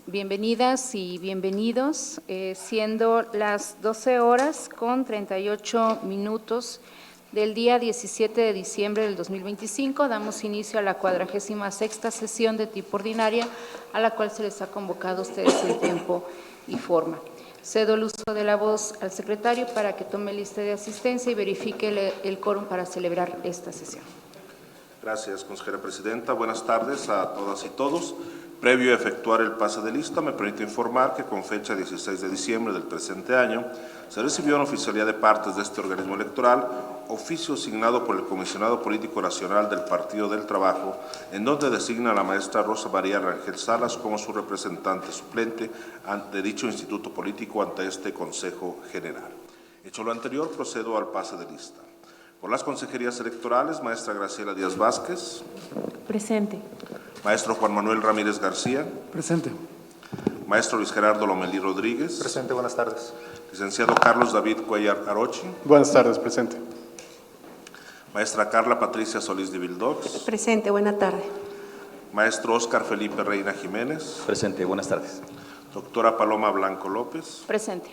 Bienvenidas y bienvenidos, siendo las 12 horas con 38 minutos del día 17 de diciembre del 2025, damos inicio a la 46ª sesión de tipo ordinaria, a la cual se les ha convocado a ustedes en tiempo y forma. Cedo el uso de la voz al secretario para que tome lista de asistencia y verifique el quórum para celebrar esta sesión. Gracias, consejera presidenta. Buenas tardes a todas y todos. Previo a efectuar el pase de lista, me permito informar que con fecha 16 de diciembre del presente año se recibió en oficialía de partes de este organismo electoral oficio asignado por el Comisionado Político Nacional del Partido del Trabajo, en donde designa a la maestra Rosa María Rangel Salas como su representante suplente ante dicho instituto político ante este Consejo General. Hecho lo anterior, procedo al pase de lista. Por las consejerías electorales, maestra Graciela Díaz Vázquez. Presente. Maestro Juan Manuel Ramírez García. Presente. Maestro Luis Gerardo Lomelí Rodríguez. Presente, buenas tardes. Licenciado Carlos David Cuellar Arochi. Buenas tardes, presente. Maestra Carla Patricia Solís de Vildox. Presente, buena tarde. Maestro Óscar Felipe Reina Jiménez. Presente, buenas tardes. Doctora Paloma Blanco López. Presente.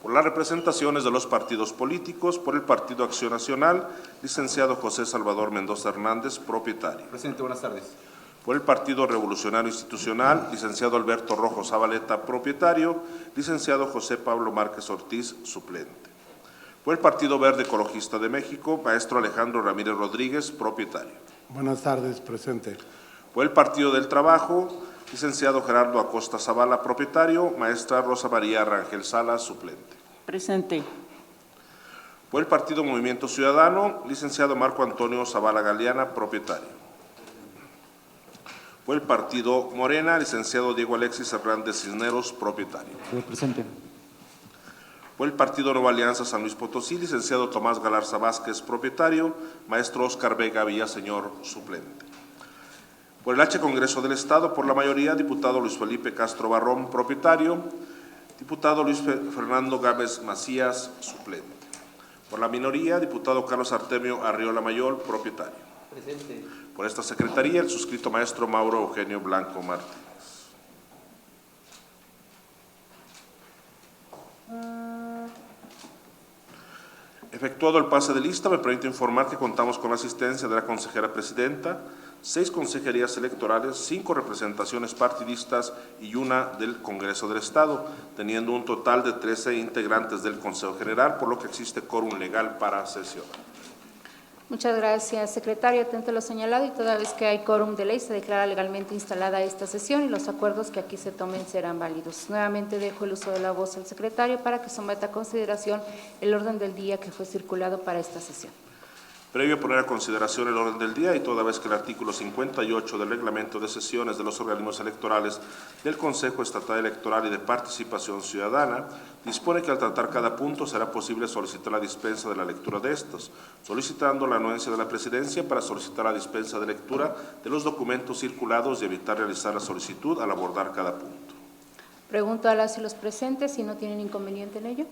Por las representaciones de los partidos políticos, por el Partido Acción Nacional, licenciado José Salvador Mendoza Hernández, propietario. Presente, buenas tardes. Por el Partido Revolucionario Institucional, licenciado Alberto Rojo Zabaleta, propietario, licenciado José Pablo Márquez Ortiz, suplente. Por el Partido Verde Ecologista de México, maestro Alejandro Ramírez Rodríguez, propietario. Buenas tardes, presente. Por el Partido del Trabajo, licenciado Gerardo Acosta Zavala, propietario, maestra Rosa María Rangel Salas, suplente. Presente. Por el Partido Movimiento Ciudadano, licenciado Marco Antonio Zavala Galeana, propietario. Por el Partido Morena, licenciado Diego Alexis Hernández Cisneros, propietario. Presente. Por el Partido Nueva Alianza San Luis Potosí, licenciado Tomás Galarza Vázquez, propietario, maestro Óscar Vega Villaseñor, suplente. Por el H Congreso del Estado, por la mayoría, diputado Luis Felipe Castro Barrón, propietario, diputado Luis Fernando Gámez Macías, suplente. Por la minoría, diputado Carlos Artemio Arriola Mayol, propietario. Presente. Por esta secretaría, el suscrito maestro Mauro Eugenio Blanco Martínez. Efectuado el pase de lista, me permito informar que contamos con la asistencia de la consejera presidenta, 6 consejerías electorales, 5 representaciones partidistas y 1 del Congreso del Estado, teniendo un total de 13 integrantes del Consejo General, por lo que existe quórum legal para sesionar. Muchas gracias, secretario. Atento a lo señalado y toda vez que hay quórum de ley, se declara legalmente instalada esta sesión y los acuerdos que aquí se tomen serán válidos. Nuevamente dejo el uso de la voz al secretario para que someta a consideración el orden del día que fue circulado para esta sesión. Previo a poner a consideración el orden del día y toda vez que el artículo 58 del reglamento de sesiones de los organismos electorales del Consejo Estatal Electoral y de Participación Ciudadana dispone que al tratar cada punto será posible solicitar la dispensa de la lectura de estos, solicitando la anuencia de la presidencia para solicitar la dispensa de lectura de los documentos circulados y evitar realizar la solicitud al abordar cada punto. Pregunto a las y los presentes si no tienen inconveniente en ello.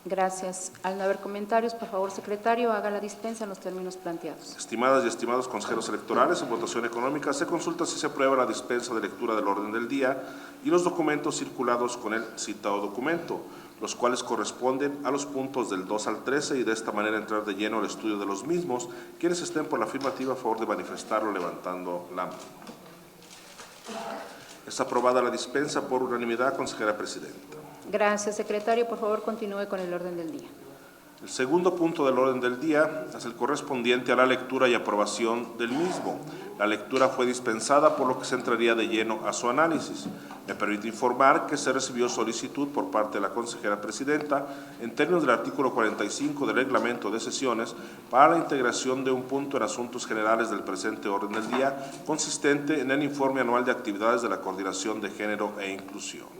Gracias. Al no haber comentarios, por favor, secretario, haga la dispensa en los términos planteados. Estimadas y estimados consejeros electorales, en votación económica se consulta si se aprueba la dispensa de lectura del orden del día y los documentos circulados con el citado documento, los cuales corresponden a los puntos del 2 al 13 y de esta manera entrar de lleno al estudio de los mismos. Quienes estén por la afirmativa, a favor de manifestarlo levantando la mano. Es aprobada la dispensa por unanimidad, consejera presidenta. Gracias, secretario. Por favor, continúe con el orden del día. El segundo punto del orden del día es el correspondiente a la lectura y aprobación del mismo. La lectura fue dispensada, por lo que se entraría de lleno a su análisis. Me permite informar que se recibió solicitud por parte de la consejera presidenta, en términos del artículo 45 del reglamento de sesiones, para la integración de un punto en asuntos generales del presente orden del día, consistente en el informe anual de actividades de la Coordinación de Género e Inclusión.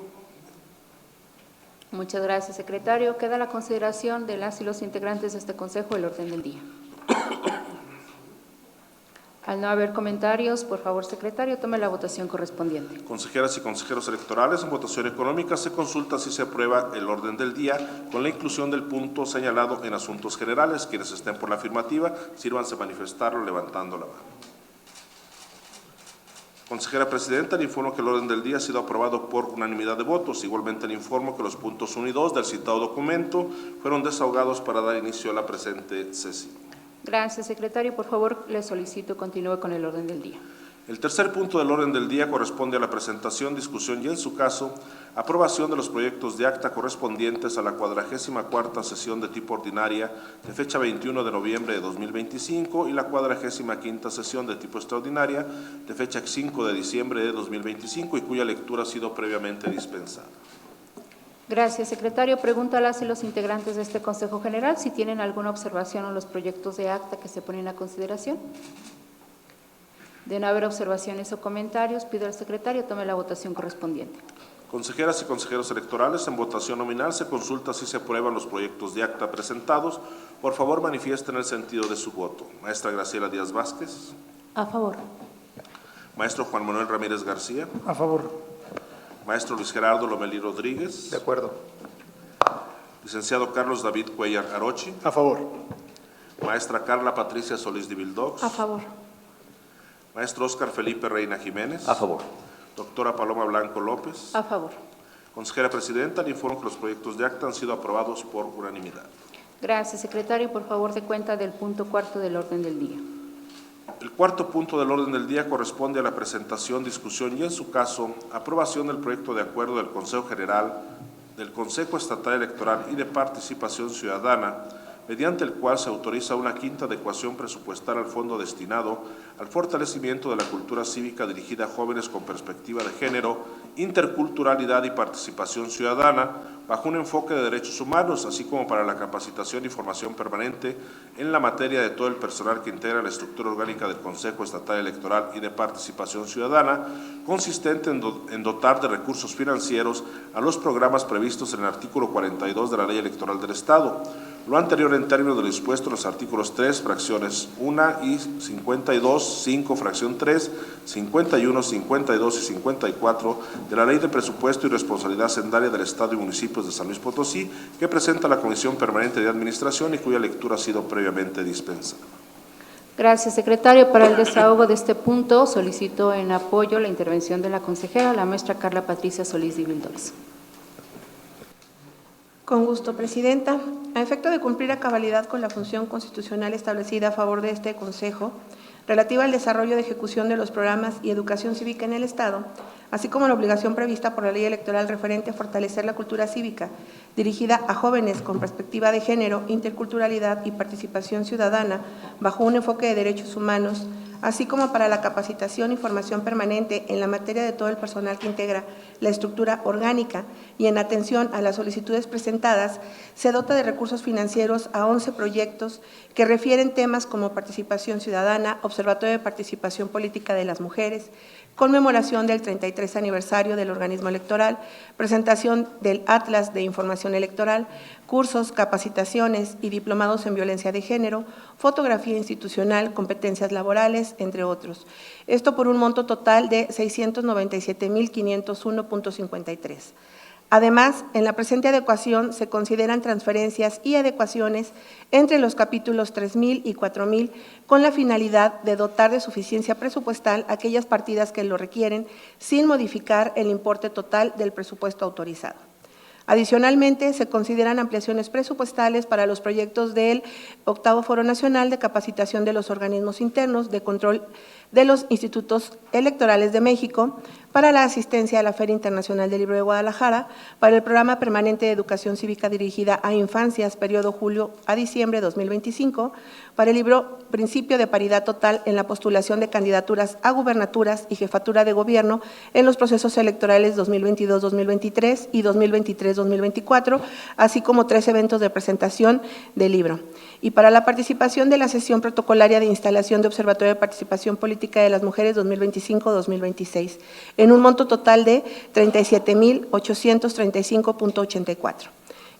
Muchas gracias, secretario. Queda la consideración de las y los integrantes de este Consejo el orden del día. Al no haber comentarios, por favor, secretario, tome la votación correspondiente. Consejeras y consejeros electorales, en votación económica se consulta si se aprueba el orden del día con la inclusión del punto señalado en asuntos generales. Quienes estén por la afirmativa, sírvanse a manifestarlo levantando la mano. Consejera Presidenta, le informo que el orden del día ha sido aprobado por unanimidad de votos. Igualmente le informo que los puntos 1 y 2 del citado documento fueron desahogados para dar inicio a la presente sesión. Gracias, secretario. Por favor, le solicito continúe con el orden del día. El tercer punto del orden del día corresponde a la presentación, discusión y, en su caso, aprobación de los proyectos de acta correspondientes a la 44ª sesión de tipo ordinaria de fecha 21 de noviembre de 2025 y la 45ª sesión de tipo extraordinaria de fecha 5 de diciembre de 2025 y cuya lectura ha sido previamente dispensada. Gracias, secretario. Pregunto a las y los integrantes de este Consejo General si tienen alguna observación a los proyectos de acta que se ponen a consideración. De no haber observaciones o comentarios, pido al secretario tome la votación correspondiente. Consejeras y consejeros electorales, en votación nominal se consulta si se aprueban los proyectos de acta presentados. Por favor, manifiesten el sentido de su voto. Maestra Graciela Díaz Vázquez. A favor. Maestro Juan Manuel Ramírez García. A favor. Maestro Luis Gerardo Lomelí Rodríguez. De acuerdo. Licenciado Carlos David Cuellar Arochi. A favor. Maestra Carla Patricia Solís de Vildox. A favor. Maestro Óscar Felipe Reina Jiménez. A favor. Doctora Paloma Blanco López. A favor. Consejera Presidenta, le informo que los proyectos de acta han sido aprobados por unanimidad. Gracias, secretario. Por favor, de cuenta del punto 4 del orden del día. El cuarto punto del orden del día corresponde a la presentación, discusión y, en su caso, aprobación del proyecto de acuerdo del Consejo General, del Consejo Estatal Electoral y de Participación Ciudadana, mediante el cual se autoriza una quinta adecuación presupuestal al fondo destinado al fortalecimiento de la cultura cívica dirigida a jóvenes con perspectiva de género, interculturalidad y participación ciudadana, bajo un enfoque de derechos humanos, así como para la capacitación y formación permanente en la materia de todo el personal que integra la estructura orgánica del Consejo Estatal Electoral y de Participación Ciudadana, consistente en dotar de recursos financieros a los programas previstos en el artículo 42 de la Ley Electoral del Estado. Lo anterior en términos de lo dispuesto en los artículos 3, fracciones 1 y 52, 5, fracción 3, 51, 52 y 54 de la Ley de Presupuesto y Responsabilidad Hacendaria del Estado y Municipios de San Luis Potosí, que presenta la Comisión Permanente de Administración y cuya lectura ha sido previamente dispensada. Gracias, secretario. Para el desahogo de este punto, solicito en apoyo la intervención de la consejera, la maestra Carla Patricia Solís de Vildox. Con gusto, Presidenta. A efecto de cumplir a cabalidad con la función constitucional establecida a favor de este Consejo, relativa al desarrollo de ejecución de los programas y educación cívica en el Estado, así como la obligación prevista por la Ley Electoral referente a fortalecer la cultura cívica, dirigida a jóvenes con perspectiva de género, interculturalidad y participación ciudadana, bajo un enfoque de derechos humanos, así como para la capacitación y formación permanente en la materia de todo el personal que integra la estructura orgánica y en atención a las solicitudes presentadas, se dota de recursos financieros a 11 proyectos que refieren temas como participación ciudadana, observatorio de participación política de las mujeres, conmemoración del 33 aniversario del organismo electoral, presentación del Atlas de Información Electoral, cursos, capacitaciones y diplomados en violencia de género, fotografía institucional, competencias laborales, entre otros. Esto por un monto total de 697,501.53. Además, en la presente adecuación se consideran transferencias y adecuaciones entre los capítulos 3.000 y 4.000 con la finalidad de dotar de suficiencia presupuestal aquellas partidas que lo requieren sin modificar el importe total del presupuesto autorizado. Adicionalmente, se consideran ampliaciones presupuestales para los proyectos del 8º Foro Nacional de Capacitación de los Organismos Internos de Control de los Institutos Electorales de México, para la asistencia a la Feria Internacional del Libro de Guadalajara, para el Programa Permanente de Educación Cívica dirigida a infancias, periodo julio a diciembre de 2025, para el libro Principio de Paridad Total en la postulación de candidaturas a gubernaturas y jefatura de gobierno en los procesos electorales 2022-2023 y 2023-2024, así como 3 eventos de presentación del libro. Y para la participación de la sesión protocolaria de instalación de Observatorio de Participación Política de las Mujeres 2025-2026, en un monto total de 37,835.84.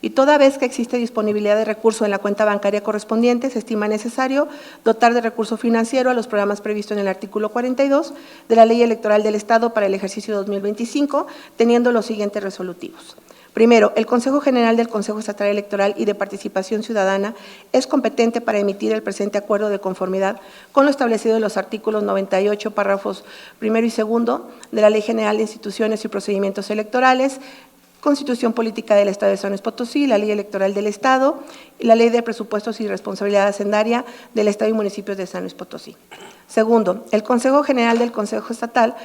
Y toda vez que existe disponibilidad de recurso en la cuenta bancaria correspondiente, se estima necesario dotar de recurso financiero a los programas previstos en el artículo 42 de la Ley Electoral del Estado para el ejercicio 2025, teniendo los siguientes resolutivos. Primero, el Consejo General del Consejo Estatal Electoral y de Participación Ciudadana es competente para emitir el presente acuerdo de conformidad con lo establecido en los artículos 98, párrafos primero y segundo de la Ley General de Instituciones y Procedimientos Electorales, Constitución Política del Estado de San Luis Potosí, la Ley Electoral del Estado y la Ley de Presupuestos y Responsabilidad Hacendaria del Estado y Municipios de San Luis Potosí. Segundo, el Consejo General del Consejo Estatal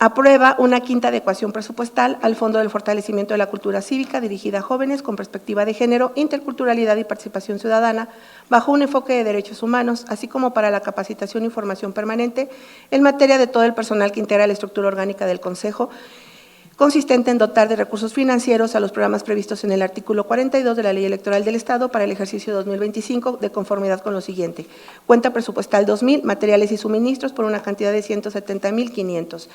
aprueba una quinta adecuación presupuestal al Fondo del Fortalecimiento de la Cultura Cívica dirigida a jóvenes con perspectiva de género, interculturalidad y participación ciudadana bajo un enfoque de derechos humanos, así como para la capacitación y formación permanente en materia de todo el personal que integra la estructura orgánica del Consejo, consistente en dotar de recursos financieros a los programas previstos en el artículo 42 de la Ley Electoral del Estado para el ejercicio 2025 de conformidad con lo siguiente. Cuenta presupuestal 2,000, materiales y suministros por una cantidad de 170,500.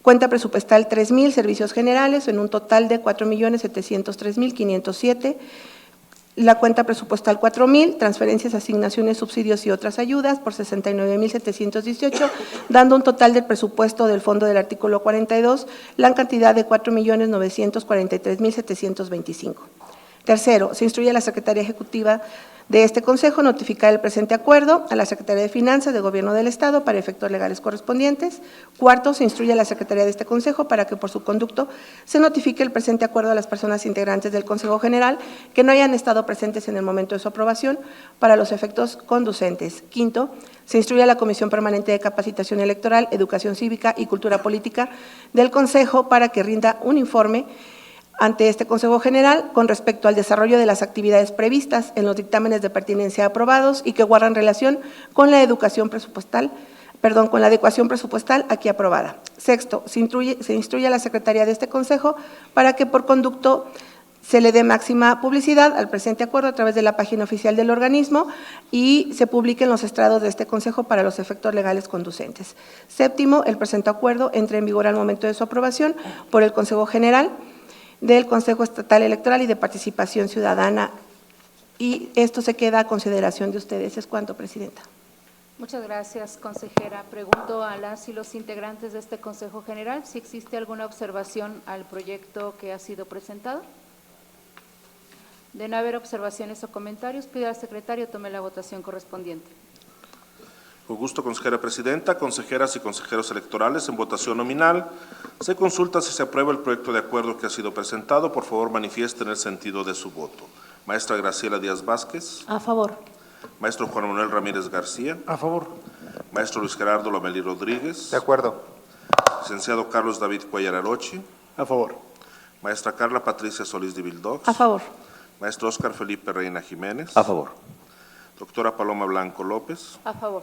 Cuenta presupuestal 3,000, servicios generales en un total de 4,703,507. La cuenta presupuestal 4,000, transferencias, asignaciones, subsidios y otras ayudas por 69,718, dando un total del presupuesto del fondo del artículo 42, la cantidad de 4,943,725. Tercero, se instruye a la Secretaría Ejecutiva de este Consejo notificar el presente acuerdo a la Secretaría de Finanzas de Gobierno del Estado para efectos legales correspondientes. Cuarto, se instruye a la Secretaría de este Consejo para que por su conducto se notifique el presente acuerdo a las personas integrantes del Consejo General que no hayan estado presentes en el momento de su aprobación para los efectos conducentes. Quinto, se instruye a la Comisión Permanente de Capacitación Electoral, Educación Cívica y Cultura Política del Consejo para que rinda un informe ante este Consejo General con respecto al desarrollo de las actividades previstas en los dictámenes de pertinencia aprobados y que guardan relación con la adecuación presupuestal aquí aprobada. Sexto, se instruye a la Secretaría de este Consejo para que por conducto se le dé máxima publicidad al presente acuerdo a través de la página oficial del organismo y se publiquen los estrados de este Consejo para los efectos legales conducentes. Séptimo, el presente acuerdo entre en vigor al momento de su aprobación por el Consejo General del Consejo Estatal Electoral y de Participación Ciudadana, y esto se queda a consideración de ustedes. ¿Es cuánto, Presidenta? Muchas gracias, consejera. Pregunto a las y los integrantes de este Consejo General si existe alguna observación al proyecto que ha sido presentado. De no haber observaciones o comentarios, pido al secretario tome la votación correspondiente. Con gusto, consejera presidenta. Consejeras y consejeros electorales, en votación nominal, se consulta si se aprueba el proyecto de acuerdo que ha sido presentado. Por favor, manifiesten el sentido de su voto. Maestra Graciela Díaz Vázquez. A favor. Maestro Juan Manuel Ramírez García. A favor. Maestro Luis Gerardo Lomelí Rodríguez. De acuerdo. Licenciado Carlos David Cuellar Arochi. A favor. Maestra Carla Patricia Solís de Vildox. A favor. Maestro Óscar Felipe Reina Jiménez. A favor. Doctora Paloma Blanco López. A favor.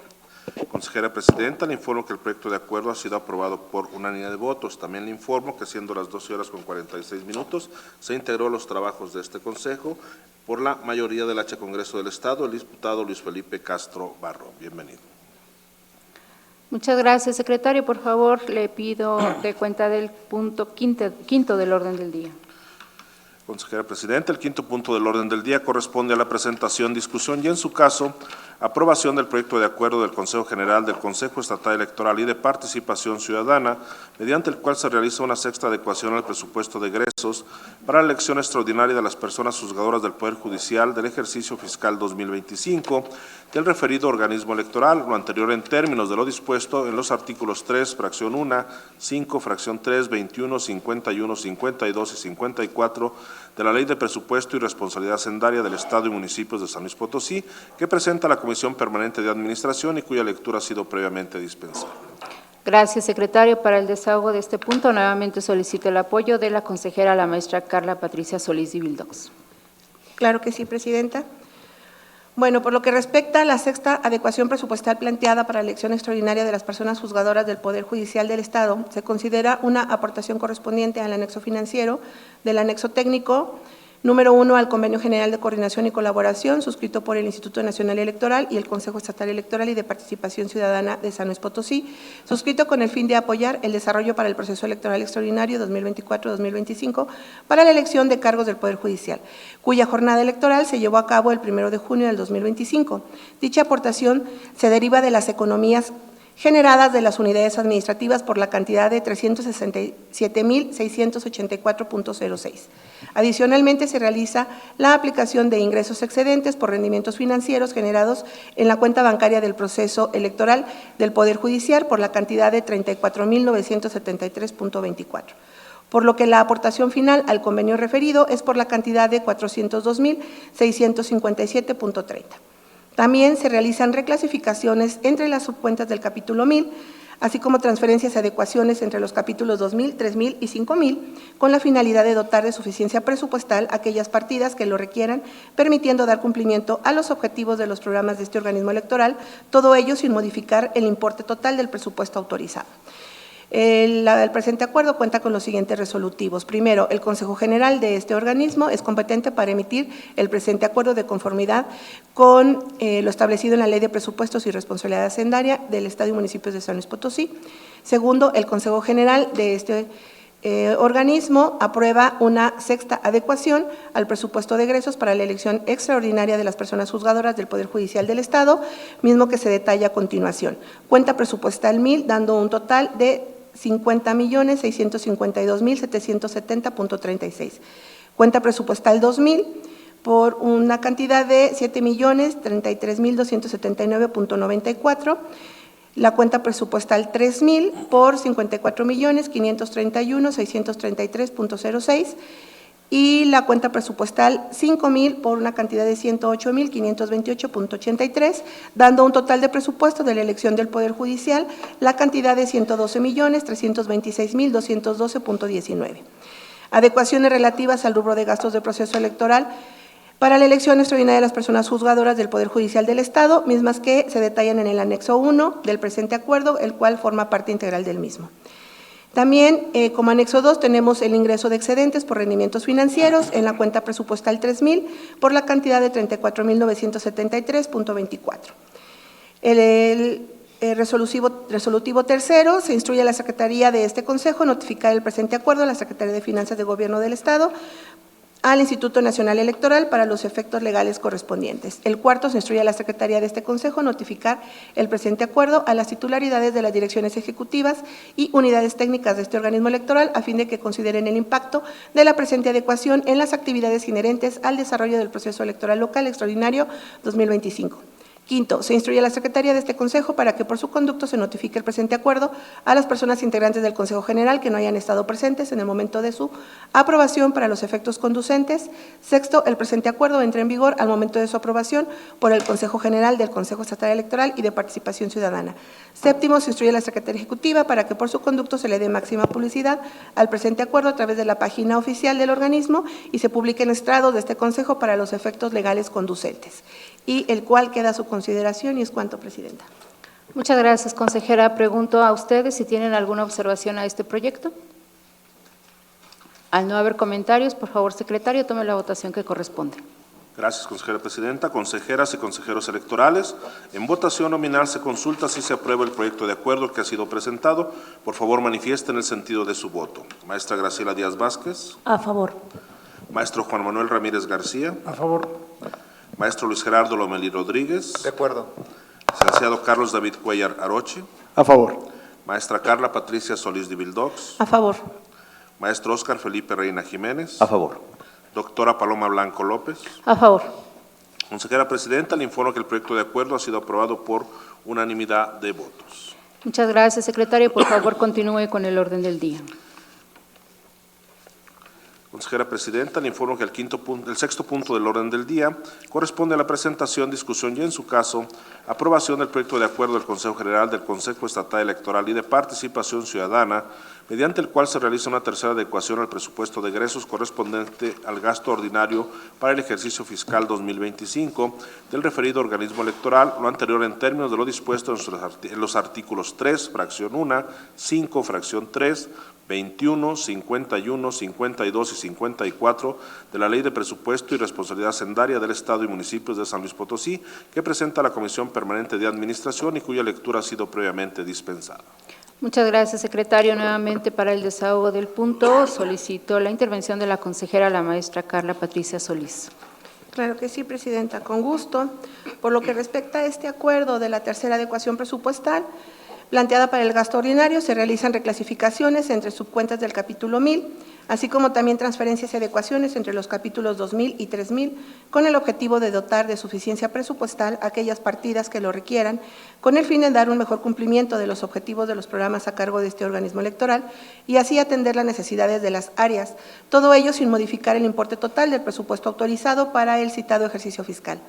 Consejera presidenta, le informo que el proyecto de acuerdo ha sido aprobado por unanimidad de votos. También le informo que siendo las 12:46, se integró los trabajos de este consejo por la mayoría del H Congreso del Estado, el diputado Luis Felipe Castro Barro. Bienvenido. Muchas gracias, secretario. Por favor, le pido de cuenta del punto quinto del orden del día. Consejera presidenta, el quinto punto del orden del día corresponde a la presentación, discusión y, en su caso, aprobación del proyecto de acuerdo del Consejo General del Consejo Estatal Electoral y de Participación Ciudadana, mediante el cual se realiza una sexta adecuación al presupuesto de egresos para la elección extraordinaria de las personas juzgadoras del Poder Judicial del ejercicio fiscal 2025 del referido organismo electoral, lo anterior en términos de lo dispuesto en los artículos 3, fracción 1, 5, fracción 3, 21, 51, 52 y 54 de la Ley de Presupuesto y Responsabilidad Hacendaria del Estado y Municipios de San Luis Potosí, que presenta la Comisión Permanente de Administración y cuya lectura ha sido previamente dispensada. Gracias, secretario. Para el desahogo de este punto, nuevamente solicito el apoyo de la consejera, la maestra Carla Patricia Solís de Vildox. Claro que sí, Presidenta. Bueno, por lo que respecta a la sexta adecuación presupuestal planteada para la elección extraordinaria de las personas juzgadoras del Poder Judicial del Estado, se considera una aportación correspondiente al anexo financiero del anexo técnico número 1 al Convenio General de Coordinación y Colaboración, suscrito por el Instituto Nacional Electoral y el Consejo Estatal Electoral y de Participación Ciudadana de San Luis Potosí, suscrito con el fin de apoyar el desarrollo para el proceso electoral extraordinario 2024-2025 para la elección de cargos del Poder Judicial, cuya jornada electoral se llevó a cabo el 1 de junio del 2025. Dicha aportación se deriva de las economías generadas de las unidades administrativas por la cantidad de 367,684.06. Adicionalmente, se realiza la aplicación de ingresos excedentes por rendimientos financieros generados en la cuenta bancaria del proceso electoral del Poder Judicial por la cantidad de 34,973.24. Por lo que la aportación final al convenio referido es por la cantidad de 402,657.30. También se realizan reclasificaciones entre las subcuentas del capítulo 1000, así como transferencias y adecuaciones entre los capítulos 2000, 3000 y 5000, con la finalidad de dotar de suficiencia presupuestal aquellas partidas que lo requieran, permitiendo dar cumplimiento a los objetivos de los programas de este organismo electoral, todo ello sin modificar el importe total del presupuesto autorizado. El presente acuerdo cuenta con los siguientes resolutivos. Primero, el Consejo General de este organismo es competente para emitir el presente acuerdo de conformidad con lo establecido en la Ley de Presupuestos y Responsabilidad Hacendaria del Estado y Municipios de San Luis Potosí. Segundo, el Consejo General de este organismo aprueba una sexta adecuación al presupuesto de egresos para la elección extraordinaria de las personas juzgadoras del Poder Judicial del Estado, mismo que se detalla a continuación. Cuenta presupuestal 1000, dando un total de 50,652,770.36. Cuenta presupuestal 2000 por una cantidad de 7,033,279.94. La cuenta presupuestal 3000 por 54,531,633.06 y la cuenta presupuestal 5000 por una cantidad de 108,528.83, dando un total de presupuesto de la elección del Poder Judicial la cantidad de 112,326,212.19. Adecuaciones relativas al rubro de gastos de proceso electoral para la elección extraordinaria de las personas juzgadoras del Poder Judicial del Estado, mismas que se detallan en el anexo 1 del presente acuerdo, el cual forma parte integral del mismo. También, como anexo 2, tenemos el ingreso de excedentes por rendimientos financieros en la cuenta presupuestal 3000 por la cantidad de 34,973.24. El resolutivo tercero, se instruye a la Secretaría de este Consejo notificar el presente acuerdo a la Secretaría de Finanzas de Gobierno del Estado, al Instituto Nacional Electoral para los efectos legales correspondientes. El cuarto, se instruye a la Secretaría de este Consejo notificar el presente acuerdo a las titularidades de las direcciones ejecutivas y unidades técnicas de este organismo electoral a fin de que consideren el impacto de la presente adecuación en las actividades inherentes al desarrollo del proceso electoral local extraordinario 2025. Quinto, se instruye a la Secretaría de este Consejo para que por su conducto se notifique el presente acuerdo a las personas integrantes del Consejo General que no hayan estado presentes en el momento de su aprobación para los efectos conducentes. Sexto, el presente acuerdo entra en vigor al momento de su aprobación por el Consejo General del Consejo Estatal Electoral y de Participación Ciudadana. Séptimo, se instruye a la Secretaría Ejecutiva para que por su conducto se le dé máxima publicidad al presente acuerdo a través de la página oficial del organismo y se publique en estrados de este Consejo para los efectos legales conducentes, y el cual queda a su consideración y es cuanto, Presidenta. Muchas gracias, consejera. Pregunto a ustedes si tienen alguna observación a este proyecto. Al no haber comentarios, por favor, secretario, tome la votación que corresponde. Gracias, consejera presidenta. Consejeras y consejeros electorales, en votación nominal se consulta si se aprueba el proyecto de acuerdo que ha sido presentado. Por favor, manifiesten el sentido de su voto. Maestra Graciela Díaz Vázquez. A favor. Maestro Juan Manuel Ramírez García. A favor. Maestro Luis Gerardo Lomelí Rodríguez. De acuerdo. Licenciado Carlos David Cuellar Aroche. A favor. Maestra Carla Patricia Solís de Vildox. A favor. Maestro Óscar Felipe Reina Jiménez. A favor. Doctora Paloma Blanco López. A favor. Consejera presidenta, le informo que el proyecto de acuerdo ha sido aprobado por unanimidad de votos. Muchas gracias, secretario. Por favor, continúe con el orden del día. Consejera presidenta, le informo que el sexto punto del orden del día corresponde a la presentación, discusión y, en su caso, aprobación del proyecto de acuerdo del Consejo General del Consejo Estatal Electoral y de Participación Ciudadana, mediante el cual se realiza una tercera adecuación al presupuesto de egresos correspondiente al gasto ordinario para el ejercicio fiscal 2025 del referido organismo electoral, lo anterior en términos de lo dispuesto en los artículos 3, fracción 1, 5, fracción 3, 21, 51, 52 y 54 de la Ley de Presupuesto y Responsabilidad Hacendaria del Estado y Municipios de San Luis Potosí, que presenta la Comisión Permanente de Administración y cuya lectura ha sido previamente dispensada. Muchas gracias, secretario. Nuevamente, para el desahogo del punto, solicito la intervención de la consejera, la maestra Carla Patricia Solís. Claro que sí, Presidenta, con gusto. Por lo que respecta a este acuerdo de la tercera adecuación presupuestal, planteada para el gasto ordinario, se realizan reclasificaciones entre subcuentas del capítulo 1000, así como también transferencias y adecuaciones entre los capítulos 2000 y 3000, con el objetivo de dotar de suficiencia presupuestal aquellas partidas que lo requieran, con el fin de dar un mejor cumplimiento de los objetivos de los programas a cargo de este organismo electoral y así atender las necesidades de las áreas, todo ello sin modificar el importe total del presupuesto autorizado para el citado ejercicio fiscal.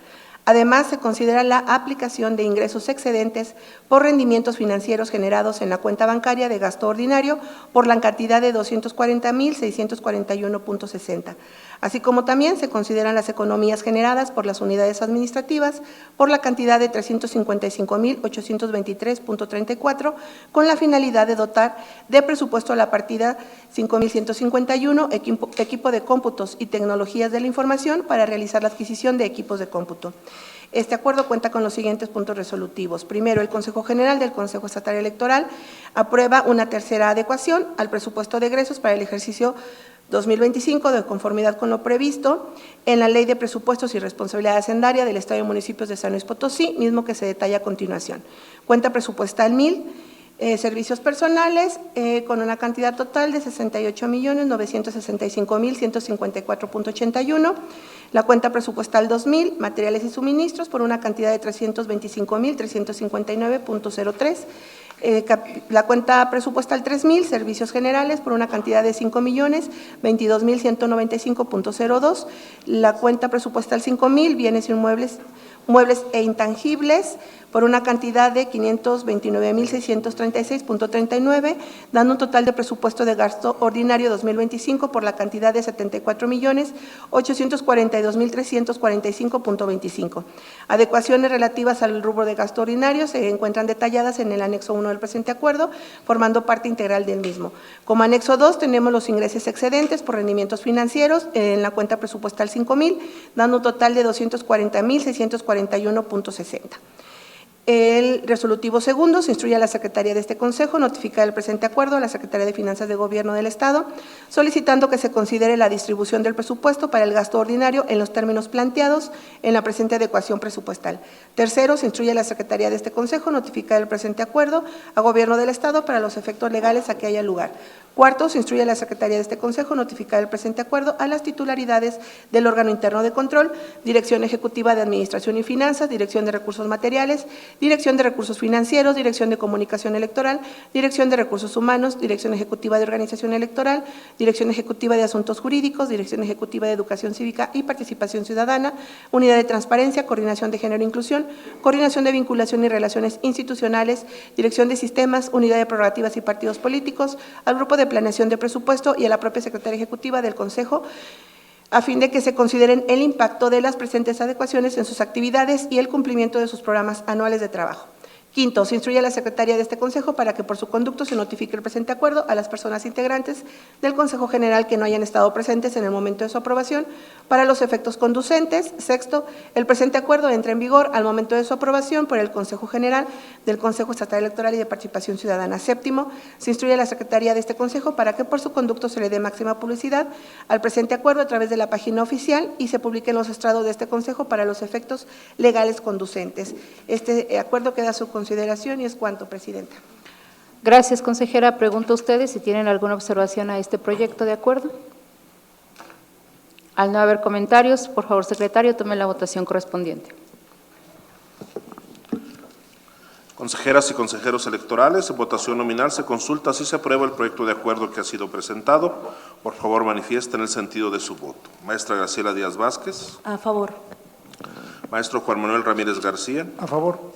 Además, se considera la aplicación de ingresos excedentes por rendimientos financieros generados en la cuenta bancaria de gasto ordinario por la cantidad de 240,641.60, así como también se consideran las economías generadas por las unidades administrativas por la cantidad de 355,823.34, con la finalidad de dotar de presupuesto a la partida 5,151, equipo de cómputos y tecnologías de la información para realizar la adquisición de equipos de cómputo. Este acuerdo cuenta con los siguientes puntos resolutivos. Primero, el Consejo General del Consejo Estatal Electoral aprueba una tercera adecuación al presupuesto de egresos para el ejercicio 2025 de conformidad con lo previsto en la Ley de Presupuestos y Responsabilidad Hacendaria del Estado y Municipios de San Luis Potosí, mismo que se detalla a continuación. Cuenta presupuestal 1000, servicios personales, con una cantidad total de 68.965.154.81. La cuenta presupuestal 2000, materiales y suministros, por una cantidad de 325.359.03. La cuenta presupuestal 3000, servicios generales, por una cantidad de 5.022.195.02. La cuenta presupuestal 5000, bienes inmuebles, muebles e intangibles, por una cantidad de 529.636.39, dando un total de presupuesto de gasto ordinario 2025 por la cantidad de 74.842.345.25. Adecuaciones relativas al rubro de gasto ordinario se encuentran detalladas en el anexo 1 del presente acuerdo, formando parte integral del mismo. Como anexo 2 tenemos los ingresos excedentes por rendimientos financieros en la cuenta presupuestal 5000, dando un total de 240.641.60. El resolutivo segundo, se instruye a la Secretaría de este Consejo notificar el presente acuerdo a la Secretaría de Finanzas de Gobierno del Estado, solicitando que se considere la distribución del presupuesto para el gasto ordinario en los términos planteados en la presente adecuación presupuestal. Tercero, se instruye a la Secretaría de este Consejo notificar el presente acuerdo a Gobierno del Estado para los efectos legales a que haya lugar. Cuarto, se instruye a la Secretaría de este Consejo notificar el presente acuerdo a las titularidades del órgano interno de control, Dirección Ejecutiva de Administración y Finanzas, Dirección de Recursos Materiales, Dirección de Recursos Financieros, Dirección de Comunicación Electoral, Dirección de Recursos Humanos, Dirección Ejecutiva de Organización Electoral, Dirección Ejecutiva de Asuntos Jurídicos, Dirección Ejecutiva de Educación Cívica y Participación Ciudadana, Unidad de Transparencia, Coordinación de Género e Inclusión, Coordinación de Vinculación y Relaciones Institucionales, Dirección de Sistemas, Unidad de Prerrogativas y Partidos Políticos, al Grupo de Planeación de Presupuesto y a la propia Secretaría Ejecutiva del Consejo, a fin de que se consideren el impacto de las presentes adecuaciones en sus actividades y el cumplimiento de sus programas anuales de trabajo. Quinto, se instruye a la Secretaría de este Consejo para que por su conducto se notifique el presente acuerdo a las personas integrantes del Consejo General que no hayan estado presentes en el momento de su aprobación para los efectos conducentes. Sexto, el presente acuerdo entra en vigor al momento de su aprobación por el Consejo General del Consejo Estatal Electoral y de Participación Ciudadana. Séptimo, se instruye a la Secretaría de este Consejo para que por su conducto se le dé máxima publicidad al presente acuerdo a través de la página oficial y se publique en los estrados de este Consejo para los efectos legales conducentes. Este acuerdo queda a su consideración y es cuanto, Presidenta. Gracias, consejera. Pregunto a ustedes si tienen alguna observación a este proyecto de acuerdo. Al no haber comentarios, por favor, secretario, tome la votación correspondiente. Consejeras y consejeros electorales, en votación nominal se consulta si se aprueba el proyecto de acuerdo que ha sido presentado. Por favor, manifiesten el sentido de su voto. Maestra Graciela Díaz Vázquez. A favor. Maestro Juan Manuel Ramírez García. A favor.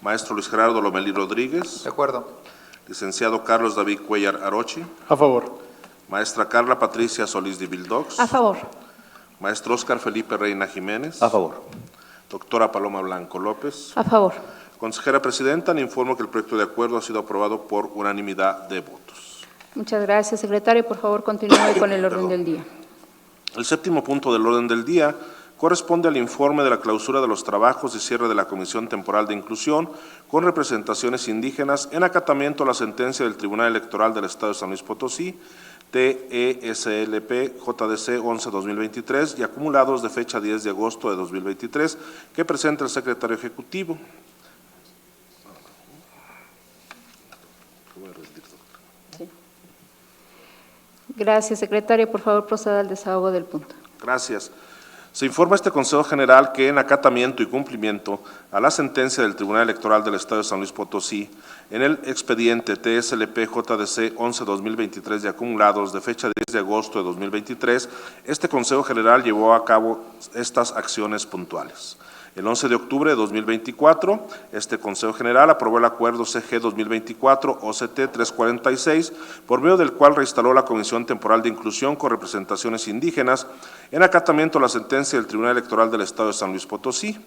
Maestro Luis Gerardo Lomelí Rodríguez. De acuerdo. Licenciado Carlos David Cuellar Arochi. A favor. Maestra Carla Patricia Solís de Vildox. A favor. Maestro Óscar Felipe Reina Jiménez. A favor. Doctora Paloma Blanco López. A favor. Consejera Presidenta, le informo que el proyecto de acuerdo ha sido aprobado por unanimidad de votos. Muchas gracias, secretario. Por favor, continúe con el orden del día. El séptimo punto del orden del día corresponde al informe de la clausura de los trabajos y cierre de la Comisión Temporal de Inclusión con representaciones indígenas en acatamiento a la sentencia del Tribunal Electoral del Estado de San Luis Potosí, TESLP JDC 11-2023 y acumulados de fecha 10 de agosto de 2023 que presenta el secretario ejecutivo. Gracias, secretario. Por favor, proceda al desahogo del punto. Gracias. Se informa a este Consejo General que en acatamiento y cumplimiento a la sentencia del Tribunal Electoral del Estado de San Luis Potosí, en el expediente TSLP-JDC 11-2023 de acumulados de fecha 10 de agosto de 2023, este Consejo General llevó a cabo estas acciones puntuales. El 11 de octubre de 2024, este Consejo General aprobó el Acuerdo CG 2024-OCT 346, por medio del cual reinstaló la Comisión Temporal de Inclusión con representaciones indígenas en acatamiento a la sentencia del Tribunal Electoral del Estado de San Luis Potosí,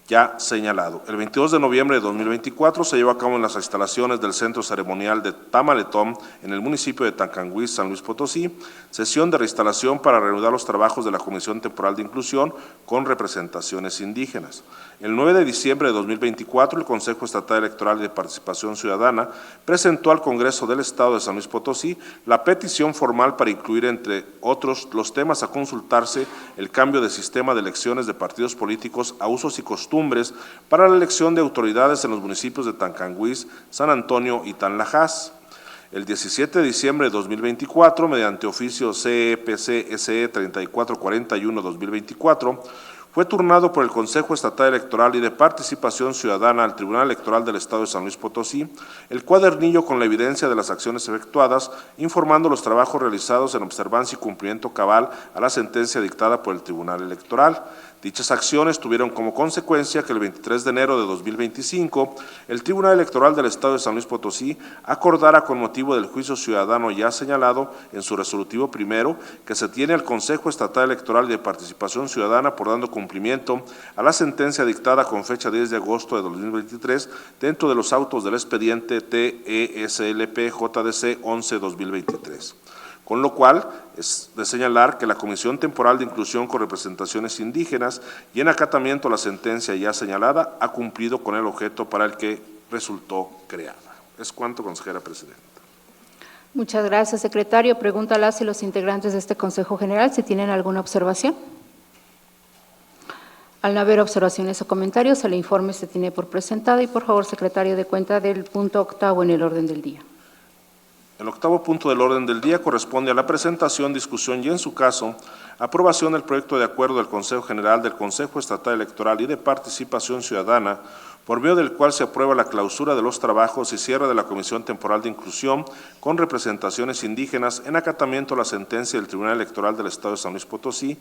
ya señalado. El 22 de noviembre de 2024 se llevó a cabo en las instalaciones del Centro Ceremonial de Tamaletón, en el municipio de Tancanguis, San Luis Potosí, sesión de reinstalación para reanudar los trabajos de la Comisión Temporal de Inclusión con representaciones indígenas. El 9 de diciembre de 2024, el Consejo Estatal Electoral y de Participación Ciudadana presentó al Congreso del Estado de San Luis Potosí la petición formal para incluir, entre otros los temas a consultarse, el cambio de sistema de elecciones de partidos políticos a usos y costumbres para la elección de autoridades en los municipios de Tancanguis, San Antonio y Tanlajas. El 17 de diciembre de 2024, mediante oficio CEPC SE 3441-2024, fue turnado por el Consejo Estatal Electoral y de Participación Ciudadana al Tribunal Electoral del Estado de San Luis Potosí el cuadernillo con la evidencia de las acciones efectuadas, informando los trabajos realizados en observancia y cumplimiento cabal a la sentencia dictada por el Tribunal Electoral. Dichas acciones tuvieron como consecuencia que el 23 de enero de 2025, el Tribunal Electoral del Estado de San Luis Potosí acordara con motivo del juicio ciudadano ya señalado en su resolutivo primero que se tiene al Consejo Estatal Electoral y de Participación Ciudadana por dando cumplimiento a la sentencia dictada con fecha 10 de agosto de 2023 dentro de los autos del expediente TESLP-JDC 11-2023. Con lo cual, es de señalar que la Comisión Temporal de Inclusión con representaciones indígenas y en acatamiento a la sentencia ya señalada ha cumplido con el objeto para el que resultó creada. Es cuanto, consejera presidenta. Muchas gracias, secretario. Pregunta a las y los integrantes de este Consejo General si tienen alguna observación. Al no haber observaciones o comentarios, el informe se tiene por presentado y, por favor, secretario, dé cuenta del punto octavo en el orden del día. El octavo punto del orden del día corresponde a la presentación, discusión y, en su caso, aprobación del proyecto de acuerdo del Consejo General del Consejo Estatal Electoral y de Participación Ciudadana, por medio del cual se aprueba la clausura de los trabajos y cierre de la Comisión Temporal de Inclusión con representaciones indígenas en acatamiento a la sentencia del Tribunal Electoral del Estado de San Luis Potosí,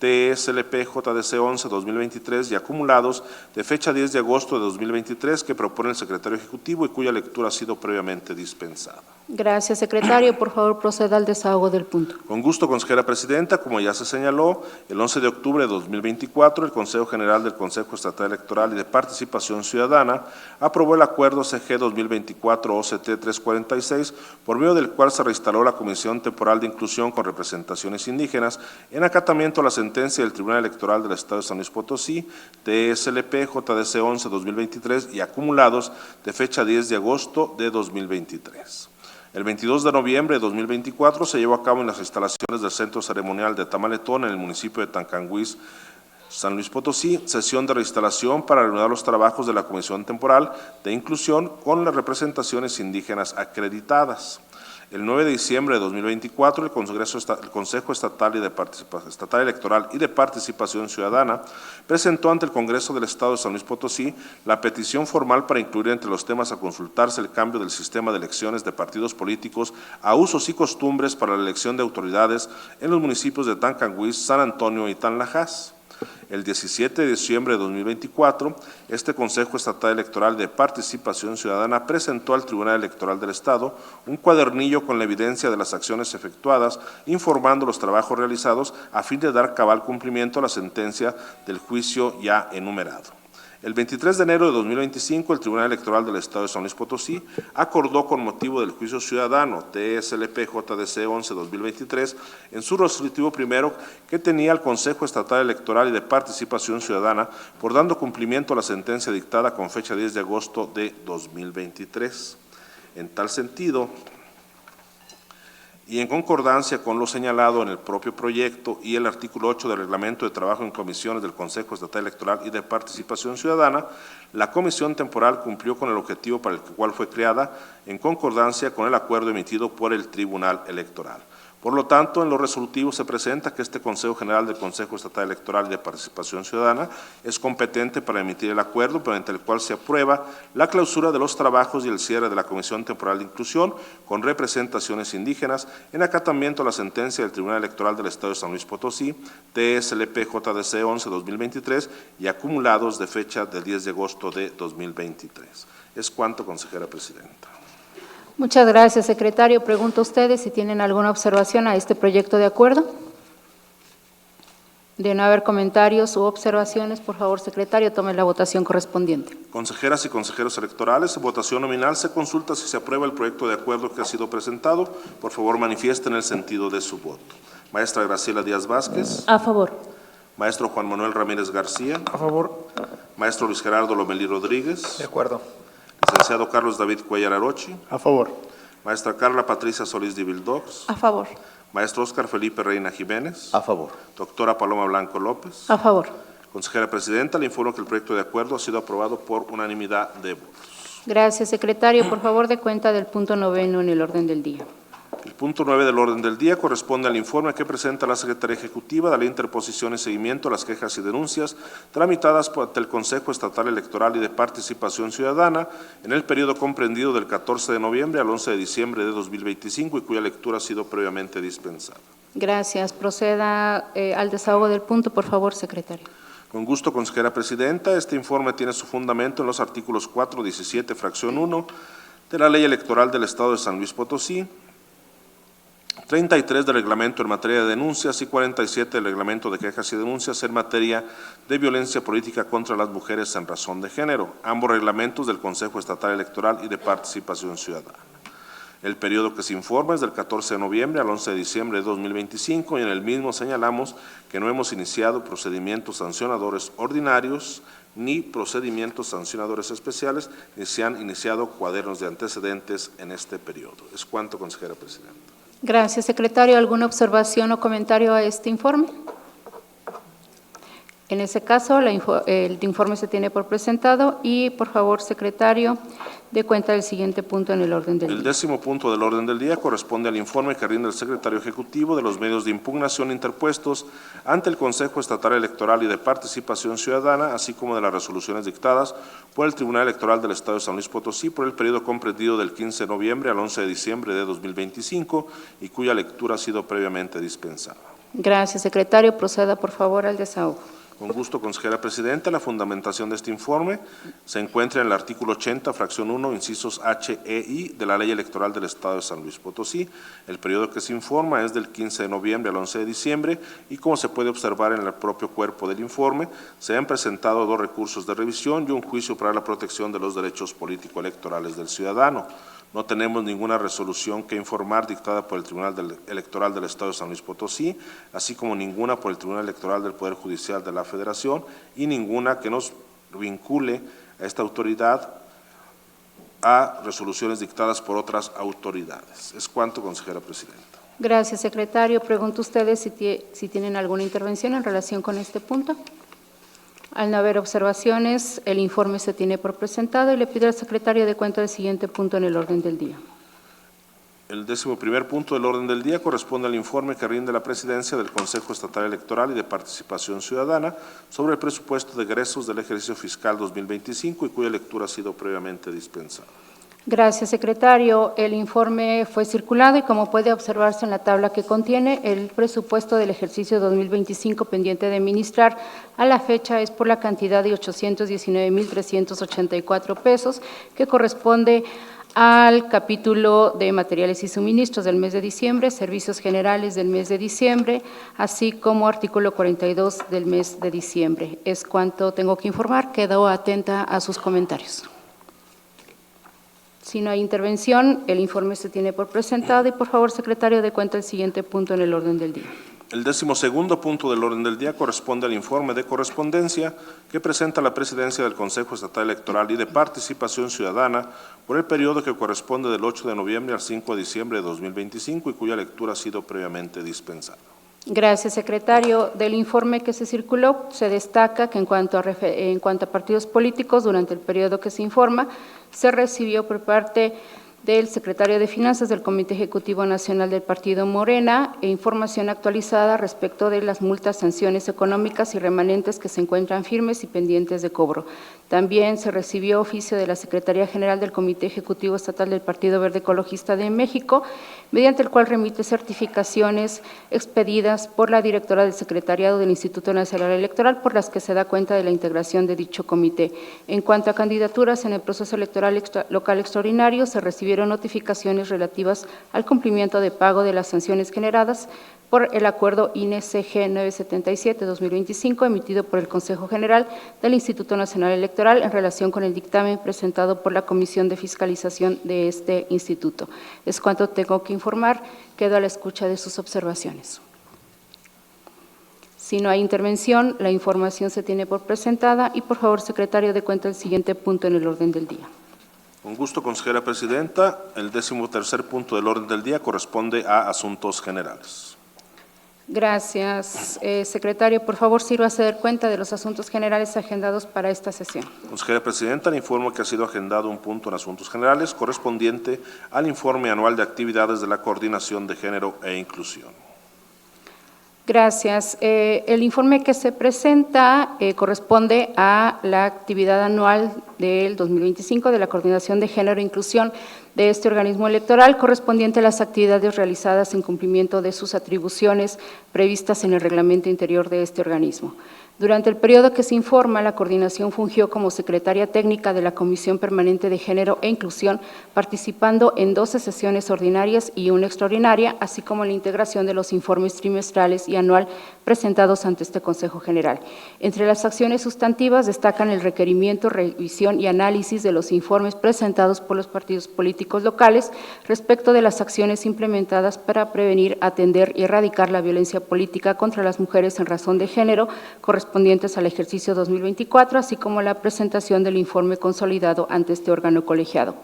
TSLP-JDC 11-2023 y acumulados de fecha 10 de agosto de 2023 que propone el secretario ejecutivo y cuya lectura ha sido previamente dispensada. Gracias, secretario. Por favor, proceda al desahogo del punto. Con gusto, consejera presidenta. Como ya se señaló, el 11 de octubre de 2024, el Consejo General del Consejo Estatal Electoral y de Participación Ciudadana aprobó el Acuerdo CG 2024-OCT 346, por medio del cual se reinstaló la Comisión Temporal de Inclusión con representaciones indígenas en acatamiento a la sentencia del Tribunal Electoral del Estado de San Luis Potosí, TSLP-JDC 11-2023 y acumulados de fecha 10 de agosto de 2023. El 22 de noviembre de 2024 se llevó a cabo en las instalaciones del Centro Ceremonial de Tamaletón en el municipio de Tancanguis, San Luis Potosí, sesión de reinstalación para reanudar los trabajos de la Comisión Temporal de Inclusión con las representaciones indígenas acreditadas. El 9 de diciembre de 2024, el Consejo Estatal Electoral y de Participación Ciudadana presentó ante el Congreso del Estado de San Luis Potosí la petición formal para incluir entre los temas a consultarse el cambio del sistema de elecciones de partidos políticos a usos y costumbres para la elección de autoridades en los municipios de Tancanguis, San Antonio y Tanlajas. El 17 de diciembre de 2024, este Consejo Estatal Electoral de Participación Ciudadana presentó al Tribunal Electoral del Estado un cuadernillo con la evidencia de las acciones efectuadas, informando los trabajos realizados a fin de dar cabal cumplimiento a la sentencia del juicio ya enumerado. El 23 de enero de 2025, el Tribunal Electoral del Estado de San Luis Potosí acordó con motivo del juicio ciudadano TSLP-JDC 11-2023 en su resolutivo primero que tenía al Consejo Estatal Electoral y de Participación Ciudadana por dando cumplimiento a la sentencia dictada con fecha 10 de agosto de 2023. En tal sentido, y en concordancia con lo señalado en el propio proyecto y el artículo 8 del Reglamento de Trabajo en Comisiones del Consejo Estatal Electoral y de Participación Ciudadana, la Comisión Temporal cumplió con el objetivo para el cual fue creada en concordancia con el acuerdo emitido por el Tribunal Electoral. Por lo tanto, en lo resolutivo se presenta que este Consejo General del Consejo Estatal Electoral y de Participación Ciudadana es competente para emitir el acuerdo mediante el cual se aprueba la clausura de los trabajos y el cierre de la Comisión Temporal de Inclusión con representaciones indígenas en acatamiento a la sentencia del Tribunal Electoral del Estado de San Luis Potosí, TSLP-JDC 11-2023 y acumulados de fecha del 10 de agosto de 2023. Es cuanto, consejera presidenta. Muchas gracias, secretario. Pregunto a ustedes si tienen alguna observación a este proyecto de acuerdo. De no haber comentarios u observaciones, por favor, secretario, tome la votación correspondiente. Consejeras y consejeros electorales, en votación nominal se consulta si se aprueba el proyecto de acuerdo que ha sido presentado. Por favor, manifiesten el sentido de su voto. Maestra Graciela Díaz Vázquez. A favor. Maestro Juan Manuel Ramírez García. A favor. Maestro Luis Gerardo Lomelí Rodríguez. De acuerdo. Licenciado Carlos David Cuellar Arochi. A favor. Maestra Carla Patricia Solís de Vildox. A favor. Maestro Óscar Felipe Reina Jiménez. A favor. Doctora Paloma Blanco López. A favor. Consejera presidenta, le informo que el proyecto de acuerdo ha sido aprobado por unanimidad de votos. Gracias, secretario. Por favor, de cuenta del punto 9 en el orden del día. El punto 9 del orden del día corresponde al informe que presenta la Secretaría Ejecutiva de la interposición y seguimiento a las quejas y denuncias tramitadas ante el Consejo Estatal Electoral y de Participación Ciudadana en el periodo comprendido del 14 de noviembre al 11 de diciembre de 2025 y cuya lectura ha sido previamente dispensada. Gracias. Proceda al desahogo del punto, por favor, secretario. Con gusto, consejera presidenta. Este informe tiene su fundamento en los artículos 4, 17, fracción 1 de la Ley Electoral del Estado de San Luis Potosí, 33 del Reglamento en materia de denuncias y 47 del Reglamento de quejas y denuncias en materia de violencia política contra las mujeres en razón de género, ambos reglamentos del Consejo Estatal Electoral y de Participación Ciudadana. El periodo que se informa es del 14 de noviembre al 11 de diciembre de 2025 y en el mismo señalamos que no hemos iniciado procedimientos sancionadores ordinarios ni procedimientos sancionadores especiales, ni se han iniciado cuadernos de antecedentes en este periodo. Es cuanto, consejera presidenta. Gracias, secretario. ¿Alguna observación o comentario a este informe? En ese caso, el informe se tiene por presentado y, por favor, secretario, dé cuenta del siguiente punto en el orden del día. El 10º punto del orden del día corresponde al informe que rinde el secretario ejecutivo de los medios de impugnación interpuestos ante el Consejo Estatal Electoral y de Participación Ciudadana, así como de las resoluciones dictadas por el Tribunal Electoral del Estado de San Luis Potosí por el periodo comprendido del 15 de noviembre al 11 de diciembre de 2025 y cuya lectura ha sido previamente dispensada. Gracias, secretario. Proceda, por favor, al desahogo. Con gusto, consejera presidenta. La fundamentación de este informe se encuentra en el artículo 80, fracción 1, incisos H, E, I de la Ley Electoral del Estado de San Luis Potosí. El periodo que se informa es del 15 de noviembre al 11 de diciembre y, como se puede observar en el propio cuerpo del informe, se han presentado 2 recursos de revisión y un juicio para la protección de los derechos político-electorales del ciudadano. No tenemos ninguna resolución que informar dictada por el Tribunal Electoral del Estado de San Luis Potosí, así como ninguna por el Tribunal Electoral del Poder Judicial de la Federación y ninguna que nos vincule a esta autoridad a resoluciones dictadas por otras autoridades. Es cuanto, consejera presidenta. Gracias, secretario. Pregunto a ustedes si tienen alguna intervención en relación con este punto. Al no haber observaciones, el informe se tiene por presentado y le pido al secretario de cuenta del siguiente punto en el orden del día. El 11º punto del orden del día corresponde al informe que rinde la presidencia del Consejo Estatal Electoral y de Participación Ciudadana sobre el presupuesto de egresos del ejercicio fiscal 2025 y cuya lectura ha sido previamente dispensada. Gracias, secretario. El informe fue circulado y, como puede observarse en la tabla que contiene, el presupuesto del ejercicio 2025 pendiente de administrar a la fecha es por la cantidad de 819,384 pesos, que corresponde al capítulo de materiales y suministros del mes de diciembre, servicios generales del mes de diciembre, así como artículo 42 del mes de diciembre. Es cuanto tengo que informar. Quedo atenta a sus comentarios. Si no hay intervención, el informe se tiene por presentado y, por favor, secretario, dé cuenta el siguiente punto en el orden del día. El 12º punto del orden del día corresponde al informe de correspondencia que presenta la presidencia del Consejo Estatal Electoral y de Participación Ciudadana por el periodo que corresponde del 8 de noviembre al 5 de diciembre de 2025 y cuya lectura ha sido previamente dispensada. Gracias, secretario. Del informe que se circuló, se destaca que en cuanto a partidos políticos, durante el periodo que se informa, se recibió por parte del secretario de Finanzas del Comité Ejecutivo Nacional del Partido Morena e información actualizada respecto de las multas, sanciones económicas y remanentes que se encuentran firmes y pendientes de cobro. También se recibió oficio de la Secretaría General del Comité Ejecutivo Estatal del Partido Verde Ecologista de México, mediante el cual remite certificaciones expedidas por la directora del Secretariado del Instituto Nacional Electoral, por las que se da cuenta de la integración de dicho comité. En cuanto a candidaturas en el proceso electoral local extraordinario, se recibieron notificaciones relativas al cumplimiento de pago de las sanciones generadas por el acuerdo INE-CG 977-2025 emitido por el Consejo General del Instituto Nacional Electoral en relación con el dictamen presentado por la Comisión de Fiscalización de este instituto. Es cuanto tengo que informar. Quedo a la escucha de sus observaciones. Si no hay intervención, la información se tiene por presentada y, por favor, secretario, dé cuenta del siguiente punto en el orden del día. Con gusto, consejera presidenta. El 13º punto del orden del día corresponde a asuntos generales. Gracias. Secretario, por favor, sírvase dar cuenta de los asuntos generales agendados para esta sesión. Consejera presidenta, le informo que ha sido agendado un punto en asuntos generales correspondiente al informe anual de actividades de la Coordinación de Género e Inclusión. Gracias. El informe que se presenta corresponde a la actividad anual del 2025 de la Coordinación de Género e Inclusión de este organismo electoral, correspondiente a las actividades realizadas en cumplimiento de sus atribuciones previstas en el reglamento interior de este organismo. Durante el periodo que se informa, la coordinación fungió como secretaria técnica de la Comisión Permanente de Género e Inclusión, participando en 12 sesiones ordinarias y una extraordinaria, así como en la integración de los informes trimestrales y anual presentados ante este Consejo General. Entre las acciones sustantivas destacan el requerimiento, revisión y análisis de los informes presentados por los partidos políticos locales respecto de las acciones implementadas para prevenir, atender y erradicar la violencia política contra las mujeres en razón de género, correspondientes al ejercicio 2024, así como la presentación del informe consolidado ante este órgano colegiado.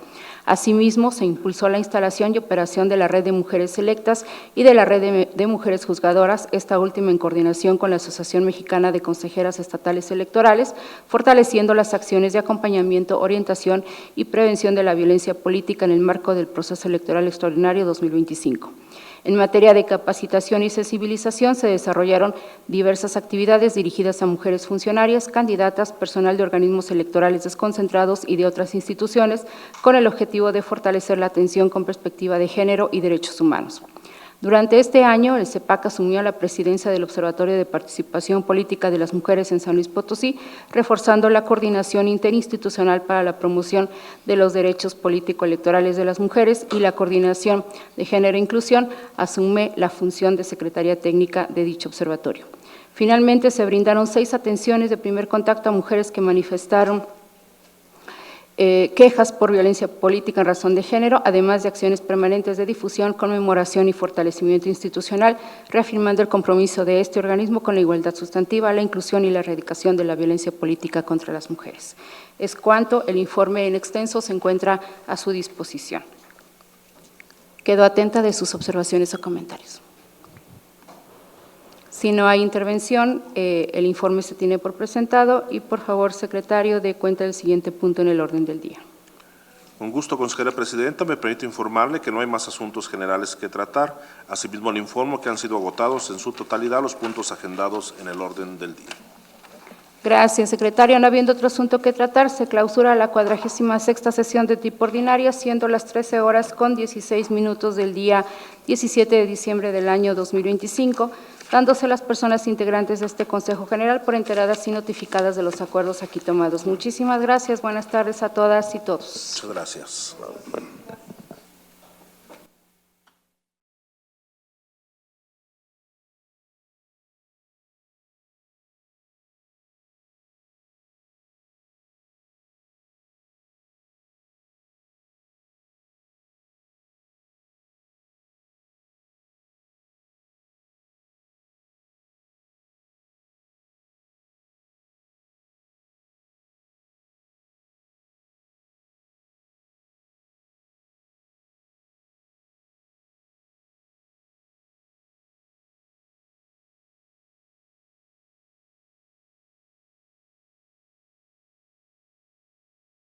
Asimismo, se impulsó la instalación y operación de la Red de Mujeres Electas y de la Red de Mujeres Juzgadoras, esta última en coordinación con la Asociación Mexicana de Consejeras Estatales Electorales, fortaleciendo las acciones de acompañamiento, orientación y prevención de la violencia política en el marco del proceso electoral extraordinario 2025. En materia de capacitación y sensibilización, se desarrollaron diversas actividades dirigidas a mujeres funcionarias, candidatas, personal de organismos electorales desconcentrados y de otras instituciones, con el objetivo de fortalecer la atención con perspectiva de género y derechos humanos. Durante este año, el CEPAC asumió la presidencia del Observatorio de Participación Política de las Mujeres en San Luis Potosí, reforzando la coordinación interinstitucional para la promoción de los derechos político-electorales de las mujeres, y la coordinación de género e inclusión asume la función de secretaría técnica de dicho observatorio. Finalmente, se brindaron 6 atenciones de primer contacto a mujeres que manifestaron quejas por violencia política en razón de género, además de acciones permanentes de difusión, conmemoración y fortalecimiento institucional, reafirmando el compromiso de este organismo con la igualdad sustantiva, la inclusión y la erradicación de la violencia política contra las mujeres. Es cuanto. El informe en extenso se encuentra a su disposición. Quedo atenta de sus observaciones o comentarios. Si no hay intervención, el informe se tiene por presentado y, por favor, secretario, dé cuenta del siguiente punto en el orden del día. Con gusto, consejera presidenta, me permito informarle que no hay más asuntos generales que tratar. Asimismo, le informo que han sido agotados en su totalidad los puntos agendados en el orden del día. Gracias, secretario. No habiendo otro asunto que tratar, se clausura la 46ª sesión de tipo ordinaria, siendo las 13:16 del día 17 de diciembre del año 2025, dándose las personas integrantes de este Consejo General por enteradas y notificadas de los acuerdos aquí tomados. Muchísimas gracias. Buenas tardes a todas y todos. Muchas gracias.